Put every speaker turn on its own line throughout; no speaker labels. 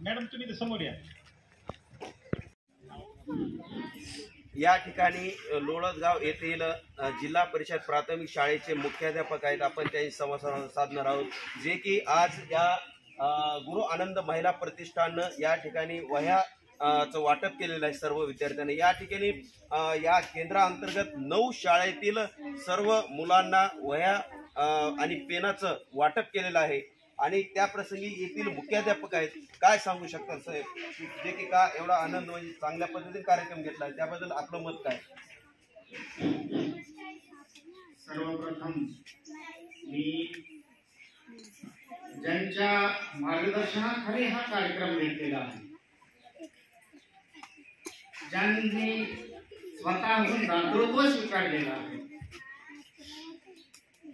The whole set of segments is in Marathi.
मॅडम तुम्ही तर समोर या।
या ठिकाणी लोळदगाव येथील जिल्हा परिषद प्राथमिक शाळेचे मुख्याध्यापक आहेत। आपण त्यांची संवाद साधणार आहोत, जे की आज या गुरु आनंद महिला प्रतिष्ठाननं या ठिकाणी वह्या चं वाटप केलेलं आहे सर्व विद्यार्थ्यांना। या ठिकाणी या केंद्राअंतर्गत 9 शाळेतील सर्व मुलांना वह्या आणि पेनाचं वाटप केलेलं आहे आणि त्या प्रसंगी येथील मुख्याध्यापक आहेत। काय सांगू शकतात साहेब, जे की का एवढा आनंद म्हणजे चांगल्या पद्धतीने कार्यक्रम घेतला आहे, त्याबद्दल आपलं मत काय?
सर्वप्रथम मी ज्यांच्या मार्गदर्शनाखाली हा कार्यक्रम घेतलेला आहे, ज्यांनी स्वतःहून दातृत्व स्वीकारलेलं आहे,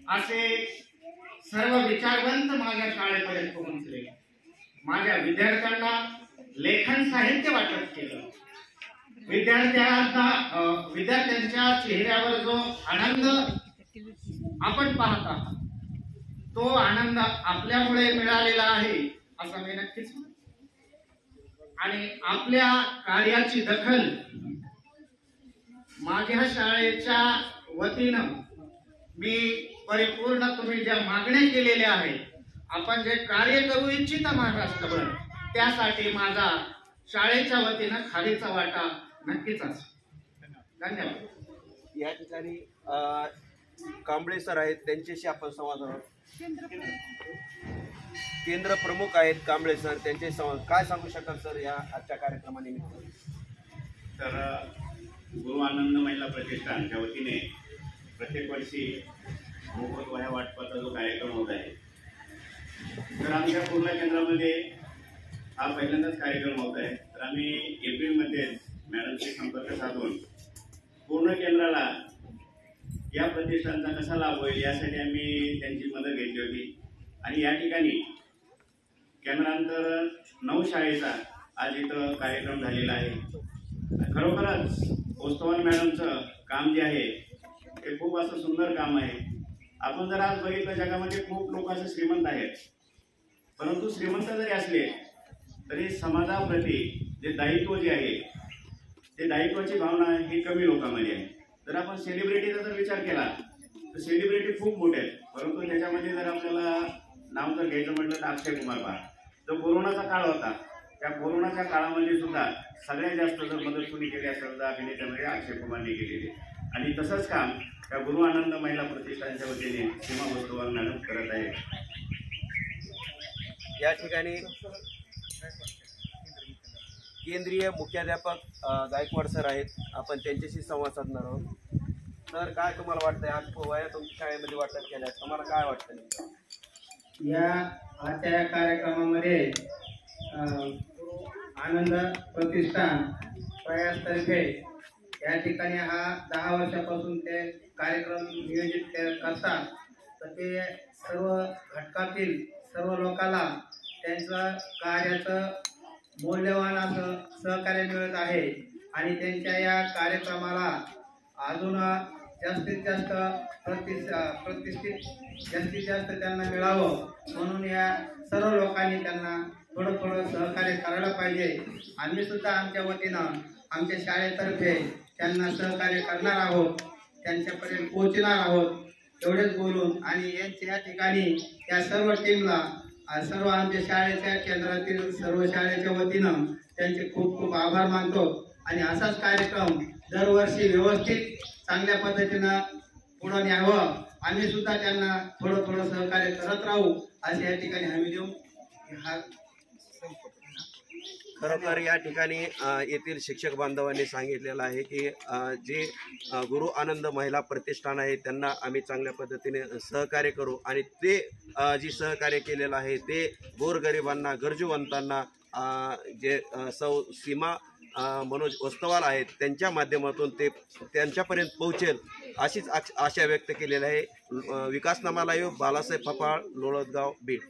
असे सर्व विचारवंत माझ्या शाळेपर्यंत पोहोचले। माझ्या विद्यार्थ्यांना लेखन साहित्य वाटप केलं। विद्यार्थ्यांच्या चेहऱ्यावर जो आनंद आपण पाहत आहात, तो आनंद आपल्यामुळे मिळालेला आहे असं मी नक्कीच म्हणतो। आणि आपल्या कार्याची दखल माझ्या शाळेच्या वतीनं मी परिपूर्ण, तुम्ही ज्या मागण्या केलेल्या आहेत, आपण जे कार्य करू इच्छित महाराष्ट्रभर, त्यासाठी माझा शाळेच्या वतीनं खालीचा वाटा नक्कीच असेल। धन्यवाद।
या ठिकाणी कांबळे सर आहेत, त्यांच्याशी आपण संवाद आहोत। केंद्र प्रमुख आहेत कांबळे सर, त्यांचे संवाद काय सांगू शकाल सर या आजच्या कार्यक्रमानिमित्त?
तर गुरु आनंद महिला प्रतिष्ठानच्या वतीने प्रत्येक वर्षी मोफत वह्या वाटपाचा जो कार्यक्रम होत आहे, तर आमच्या पूर्ण केंद्रामध्ये हा पहिल्यांदाच कार्यक्रम होत आहे। तर आम्ही एप्रिलमध्ये मॅडमशी संपर्क साधून पूर्ण केंद्राला या प्रतिष्ठानचा कसा लाभ होईल यासाठी आम्ही त्यांची मदत घेतली होती। आणि या ठिकाणी केंद्रांतर 9 शाळेचा आज इथं कार्यक्रम झालेला आहे। खरोखरच ओस्तवाल मॅडमचं काम जे आहे ते खूप असं सुंदर काम आहे। आपण जर आज बघितलं, जगामध्ये खूप लोक असे श्रीमंत आहेत, परंतु श्रीमंत जरी असले तरी समाजाप्रती जे दायित्व जे आहे, ते दायित्वाची भावना ही कमी लोकांमध्ये आहे। जर आपण सेलिब्रिटीचा जर विचार केला तर सेलिब्रिटी खूप मोठे आहेत, परंतु त्याच्यामध्ये जर आपल्याला नाव जर घ्यायचं म्हटलं तर अक्षय कुमार पहा। जो कोरोनाचा काळ होता, त्या कोरोनाच्या काळामध्ये सुद्धा सगळ्यात जास्त जर मदत कोणी केली असेल तर अभिनेत्यामध्ये अक्षय कुमारने केलेली। आणि तसंच काम त्या गुरु आनंद महिला प्रतिष्ठानच्या वतीने सीमा ओस्तवाल मॅडम करत आहे।
या ठिकाणी केंद्रीय मुख्याध्यापक गायकवाड सर आहेत, आपण त्यांच्याशी संवाद साधणार आहोत। सर, काय तुम्हाला वाटतंय, आज वह्या तुमच्या शाळेमध्ये वाटप केल्या, तुम्हाला काय वाटतं?
या आजच्या कार्यक्रमामध्ये आनंद प्रतिष्ठान प्रयासतर्फे या ठिकाणी हा 10 वर्षापासून ते कार्यक्रम नियोजित करतात, तर ते सर्व घटकातील सर्व लोकांना त्यांचं कार्याचं मौल्यवान असं सहकार्य मिळत आहे। आणि त्यांच्या या कार्यक्रमाला अजून जास्तीत जास्त प्रतिष्ठित जास्तीत जास्त त्यांना मिळावं, म्हणून या सर्व लोकांनी त्यांना थोडं सहकार्य करायला पाहिजे। आम्ही सुद्धा आमच्या वतीनं आमच्या शाळेतर्फे त्यांना सहकार्य करणार आहोत, त्यांच्यापर्यंत पोहोचणार आहोत, एवढेच बोलून। आणि या ठिकाणी या सर्व टीमला, सर्व आमच्या शाळेच्या केंद्रातील सर्व शाळेच्या वतीनं त्यांचे खूप आभार मानतो। आणि असाच कार्यक्रम दरवर्षी व्यवस्थित चांगल्या पद्धतीनं पुढे न्यावं, आम्ही सुद्धा त्यांना थोडं सहकार्य करत राहू, असे या ठिकाणी हमी देऊ।
खरोखर या ठिकाणी येथील शिक्षक बांधवांनी सांगितलेलं आहे की जे गुरु आनंद महिला प्रतिष्ठान आहे त्यांना आम्ही चांगल्या पद्धतीने सहकार्य करू आणि ते जी सहकार्य केलेलं आहे ते गोरगरिबांना, गरजूवंतांना, जे सौ सीमा मनोज ओस्तवाल आहेत त्यांच्या माध्यमातून ते त्यांच्यापर्यंत पोहोचेल अशीच आशा व्यक्त केलेली आहे। विकासनामा लाईव्ह, बालासाहेब पपाळ, लोळदगाव, बीड।